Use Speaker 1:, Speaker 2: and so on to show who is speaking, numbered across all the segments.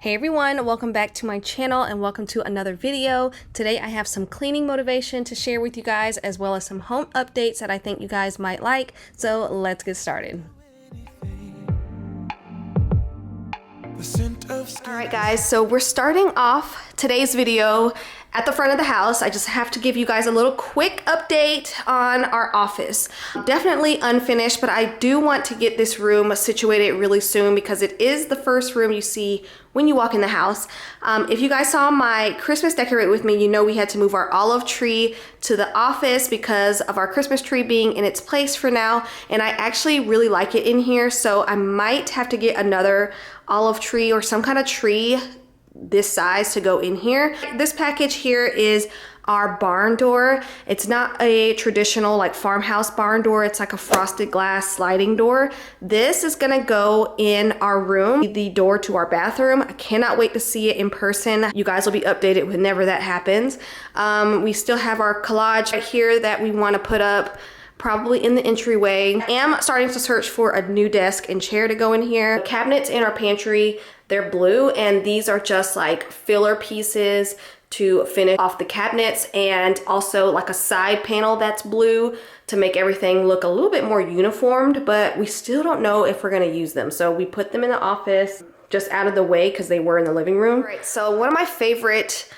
Speaker 1: Hey everyone, welcome back to my channel and welcome to another video. Today I have some cleaning motivation to share with you guys as well as some home updates that I think you guys might like. So let's get started. Alright guys, so we're starting off today's video at the front of the house. I just have to give you guys a little quick update on our office. Definitely unfinished, but I do want to get this room situated really soon because it is the first room you see when you walk in the house. If you guys saw my Christmas decorate with me, you know we had to move our olive tree to the office because of our Christmas tree being in its place for now, and I actually really like it in here, so I might have to get another olive tree or some kind of tree this size to go in here. This package here is our barn door. It's not a traditional like farmhouse barn door. It's like a frosted glass sliding door. This is gonna go in our room, the door to our bathroom. I cannot wait to see it in person. You guys will be updated whenever that happens. We still have our collage right here that we want to put up probably in the entryway. I am starting to search for a new desk and chair to go in here. The cabinets in our pantry, they're blue, and these are just like filler pieces to finish off the cabinets, and also like a side panel that's blue to make everything look a little bit more uniformed, but we still don't know if we're gonna use them. So we put them in the office just out of the way because they were in the living room. All right, so one of my favorite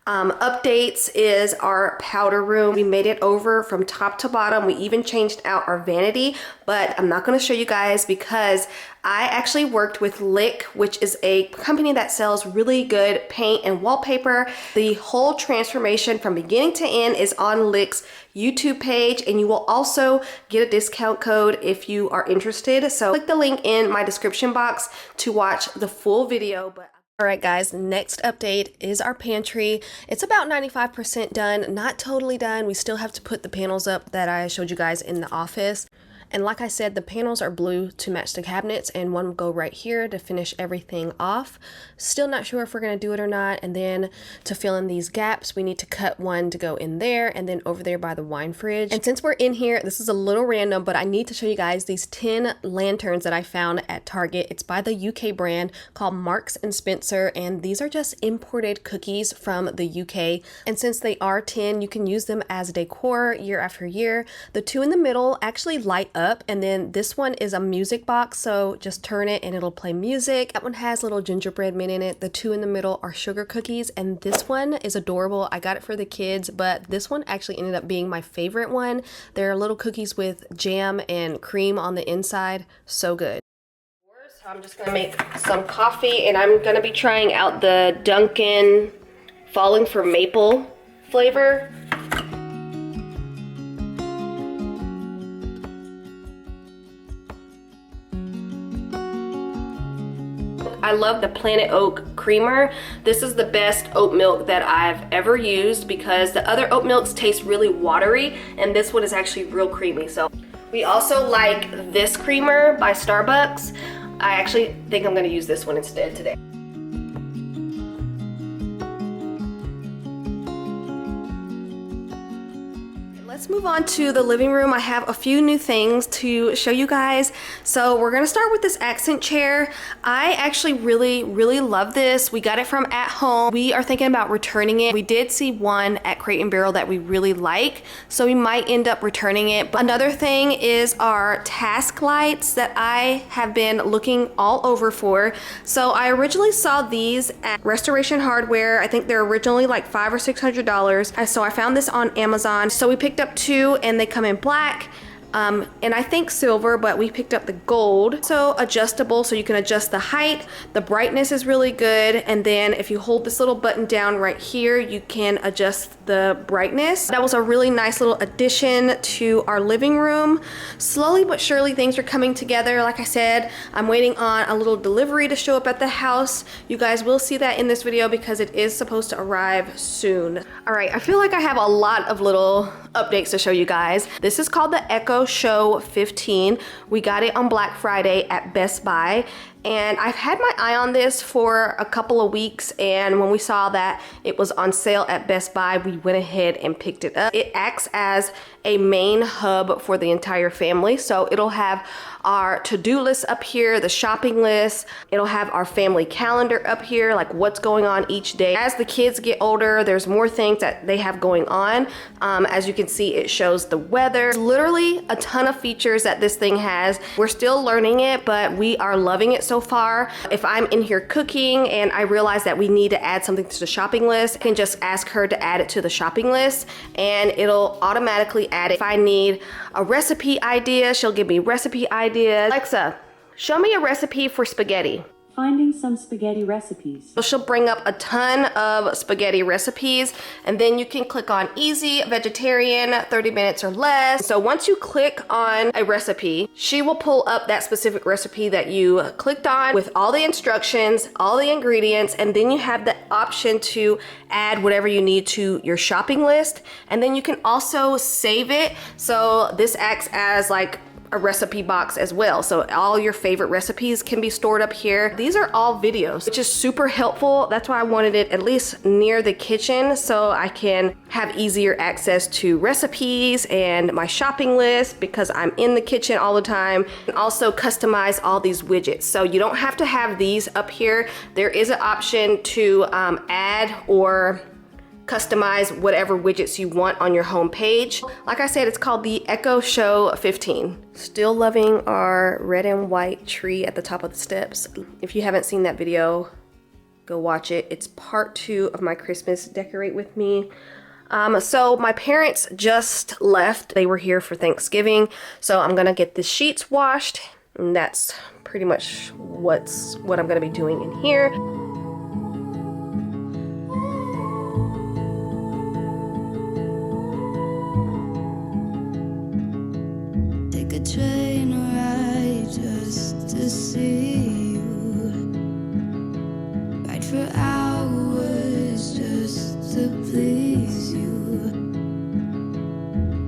Speaker 1: updates is our powder room. We made it over from top to bottom. We even changed out our vanity, but I'm not going to show you guys because I actually worked with Lick, which is a company that sells really good paint and wallpaper. The whole transformation from beginning to end is on Lick's YouTube page, and you will also get a discount code if you are interested. So click the link in my description box to watch the full video. Alright guys, next update is our pantry. It's about 95% done, not totally done. We still have to put the panels up that I showed you guys in the office. And like I said, the panels are blue to match the cabinets, and one will go right here to finish everything off. Still not sure if we're going to do it or not. And then to fill in these gaps, we need to cut one to go in there and then over there by the wine fridge. And since we're in here, this is a little random, but I need to show you guys these 10 lanterns that I found at Target. It's by the UK brand called Marks and Spencer, and these are just imported cookies from the UK. And since they are 10, you can use them as decor year after year. The two in the middle actually light up, and then this one is a music box, so just turn it and it'll play music. That one has little gingerbread men in it. The two in the middle are sugar cookies, and this one is adorable. I got it for the kids, but this one actually ended up being my favorite one. They're little cookies with jam and cream on the inside. So good. So I'm just gonna make some coffee, and I'm gonna be trying out the Dunkin' Falling for Maple flavor. I love the Planet Oak creamer. This is the best oat milk that I've ever used because the other oat milks taste really watery, and this one is actually real creamy. So we also like this creamer by Starbucks. I actually think I'm gonna use this one instead today. Let's move on to the living room. I have a few new things to show you guys. So we're gonna start with this accent chair. I actually really love this. We got it from At Home. We are thinking about returning it. We did see one at Crate and Barrel that we really like, so we might end up returning it. But another thing is our task lights that I have been looking all over for. So I originally saw these at Restoration Hardware. I think they're originally like $500 or $600. So I found this on Amazon. So we picked up two, and they come in black and I think silver, but we picked up the gold. So adjustable, so you can adjust the height. The brightness is really good, and then if you hold this little button down right here, you can adjust the brightness. That was a really nice little addition to our living room. Slowly but surely things are coming together. Like I said, I'm waiting on a little delivery to show up at the house. You guys will see that in this video because it is supposed to arrive soon. All right, I feel like I have a lot of little updates to show you guys. This is called the Echo Show 15. We got it on Black Friday at Best Buy, And I've had my eye on this for a couple of weeks, and when we saw that it was on sale at Best Buy, we went ahead and picked it up. It acts as a main hub for the entire family. So it'll have our to-do list up here, the shopping list. It'll have our family calendar up here, like what's going on each day. As the kids get older, there's more things that they have going on. As you can see, it shows the weather. There's literally a ton of features that this thing has. We're still learning it, but we are loving it so far. If I'm in here cooking and I realize that we need to add something to the shopping list, I can just ask her to add it to the shopping list and it'll automatically add it. If I need a recipe idea, she'll give me recipe ideas. Alexa, show me a recipe for spaghetti.
Speaker 2: Finding some spaghetti recipes.
Speaker 1: So she'll bring up a ton of spaghetti recipes, and then you can click on easy, vegetarian, 30 minutes or less. So once you click on a recipe, she will pull up that specific recipe that you clicked on with all the instructions, all the ingredients, and then you have the option to add whatever you need to your shopping list. And then you can also save it. So this acts as like a recipe box as well. So all your favorite recipes can be stored up here. These are all videos, which is super helpful. That's why I wanted it at least near the kitchen so I can have easier access to recipes and my shopping list because I'm in the kitchen all the time, and also customize all these widgets. So you don't have to have these up here. There is an option to add or customize whatever widgets you want on your home page. Like I said, it's called the Echo Show 15. Still loving our red and white tree at the top of the steps. If you haven't seen that video, go watch it. It's part 2 of my Christmas Decorate With Me. So my parents just left. They were here for Thanksgiving. So I'm gonna get the sheets washed, and that's pretty much what I'm gonna be doing in here.
Speaker 3: Take a train ride just to see you. Ride for hours just to please you.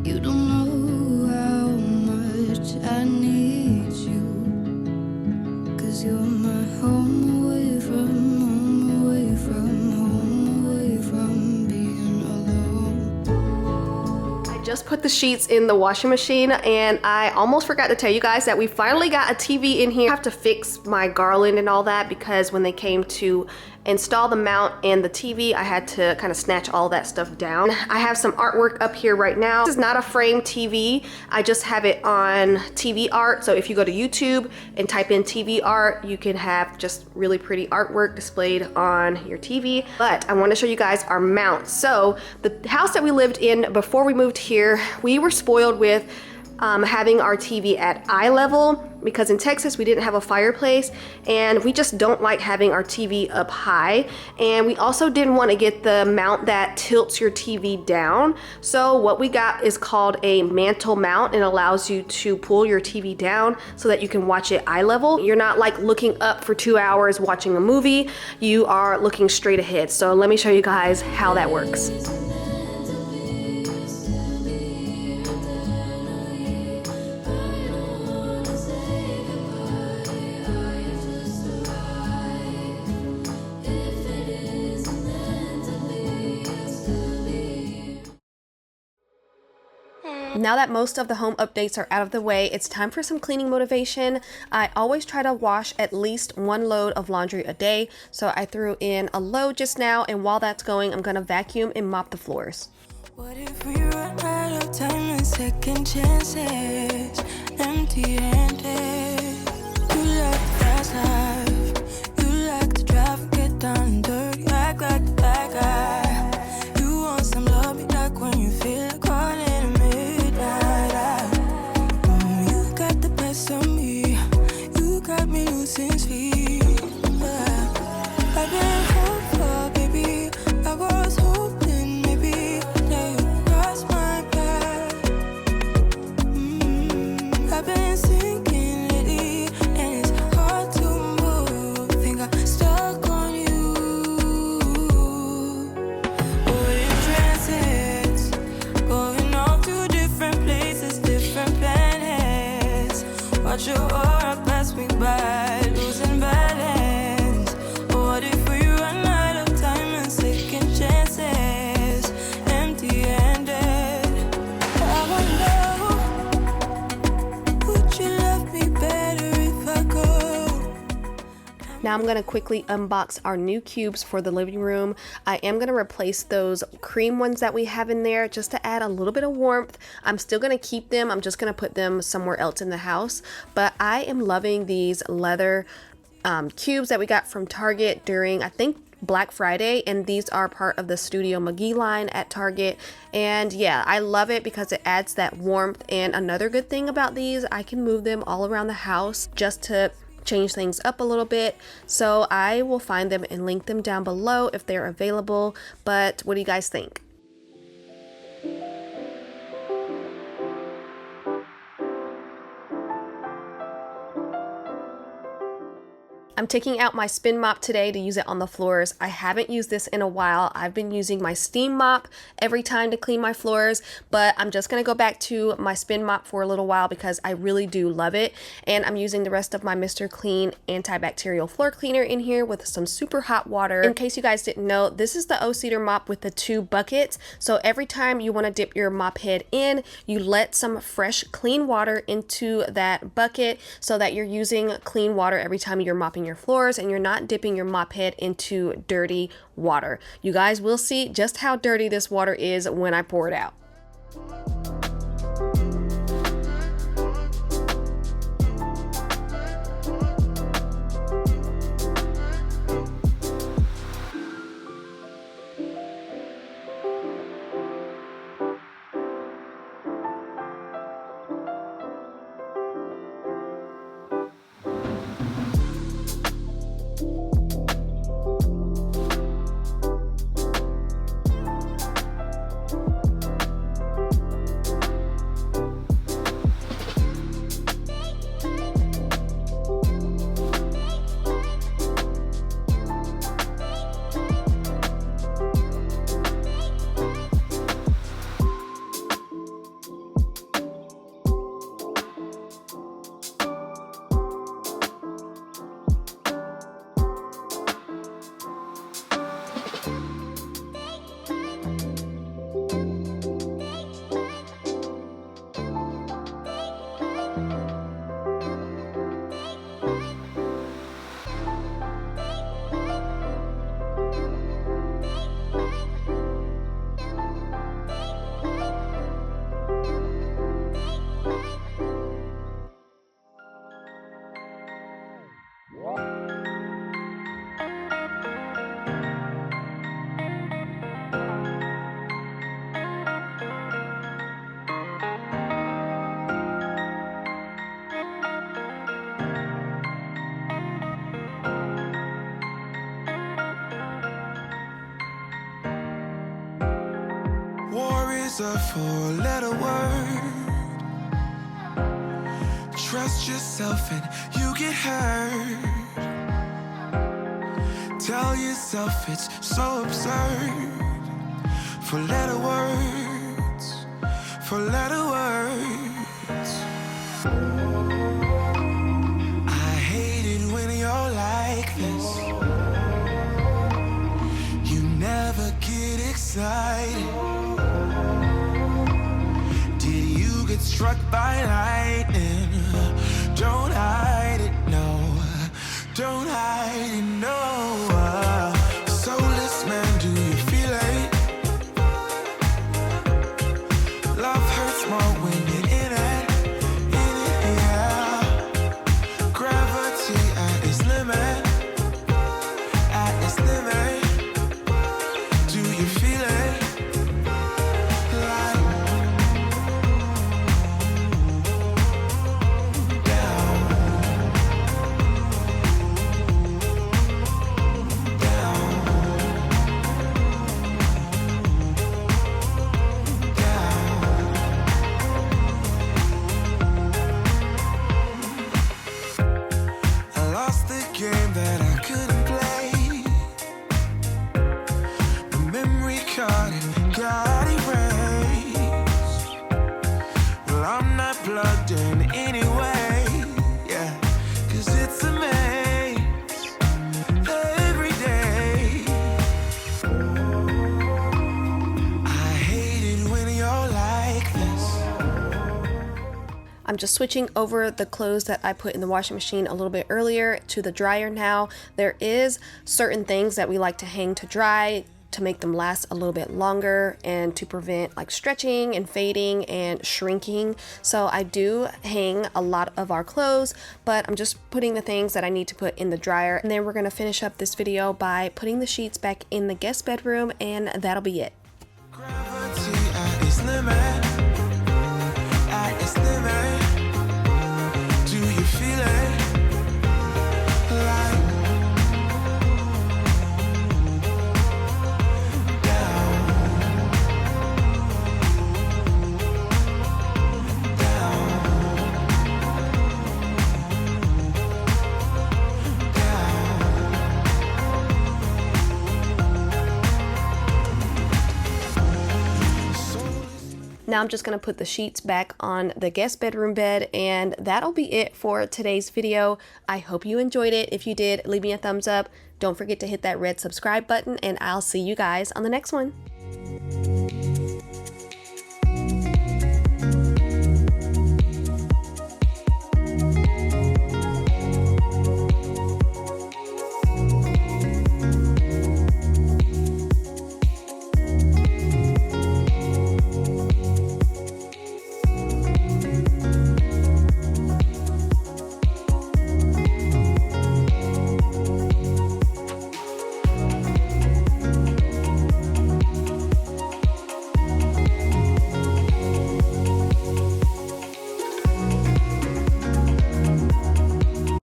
Speaker 3: You don't know how much I need you, 'cause you're my home away from home, away from home, away from being alone.
Speaker 1: I just put the sheets in the washing machine, and I almost forgot to tell you guys that we finally got a TV in here. I have to fix my garland and all that because when they came to install the mount and the TV, I had to kind of snatch all that stuff down. I have some artwork up here right now. This is not a frame TV. I just have it on TV art. So if you go to YouTube and type in TV art, you can have just really pretty artwork displayed on your TV. But I want to show you guys our mount. So the house that we lived in before we moved here, we were spoiled with having our TV at eye level because in Texas we didn't have a fireplace, and we just don't like having our TV up high. And we also didn't want to get the mount that tilts your TV down. So what we got is called a mantle mount. It allows you to pull your TV down so that you can watch it eye level. You're not like looking up for 2 hours watching a movie. You are looking straight ahead. So let me show you guys how that works. Now that most of the home updates are out of the way, it's time for some cleaning motivation. I always try to wash at least 1 load of laundry a day, so I threw in a load just now, and while that's going, I'm gonna vacuum and mop the floors.
Speaker 3: What if we run out of time and second chances, empty-handed? You like the fast life, you like to drive and get down and dirty, act like the bad guy. You want some love, be like when you feel like calling at midnight. You got the best of me, you got me losing sleep. I've been hopeful, baby, I was hoping maybe that you crossed my path. I've been sinking lately, and it's hard to move.
Speaker 1: now I'm going to quickly unbox our new cubes for the living room. I am going to replace those cream ones that we have in there just to add a little bit of warmth. I'm still going to keep them. I'm just going to put them somewhere else in the house. But I am loving these leather cubes that we got from Target during, I think, Black Friday, and these are part of the Studio McGee line at Target. And yeah, I love it because it adds that warmth. And another good thing about these, I can move them all around the house just to change things up a little bit. So I will find them and link them down below if they're available. But what do you guys think? I'm taking out my spin mop today to use it on the floors. I haven't used this in a while. I've been using my steam mop every time to clean my floors, but I'm just gonna go back to my spin mop for a little while because I really do love it. And I'm using the rest of my Mr. Clean antibacterial floor cleaner in here with some super hot water. In case you guys didn't know, this is the O-Cedar mop with the 2 buckets. So every time you wanna dip your mop head in, you let some fresh clean water into that bucket so that you're using clean water every time you're mopping your floors and you're not dipping your mop head into dirty water. You guys will see just how dirty this water is when I pour it out.
Speaker 3: Is a 4-letter word. Trust yourself and you get hurt. Tell yourself it's so absurd. 4-letter words, 4-letter words. I hate it when you're like this. You never get excited. Struck by lightning. Don't hide it, no. Don't hide it, no. Soulless man, do you feel it? Love hurts more when you're in it, yeah. Gravity at its limit, at its limit. Do you feel it?
Speaker 1: I'm just switching over the clothes that I put in the washing machine a little bit earlier to the dryer now. There is certain things that we like to hang to dry to make them last a little bit longer and to prevent like stretching and fading and shrinking. So I do hang a lot of our clothes, but I'm just putting the things that I need to put in the dryer. And then we're gonna finish up this video by putting the sheets back in the guest bedroom, and that'll be it.
Speaker 3: Do you feel it?
Speaker 1: Now I'm just going to put the sheets back on the guest bedroom bed, and that'll be it for today's video. I hope you enjoyed it. If you did, leave me a thumbs up. Don't forget to hit that red subscribe button, and I'll see you guys on the next one.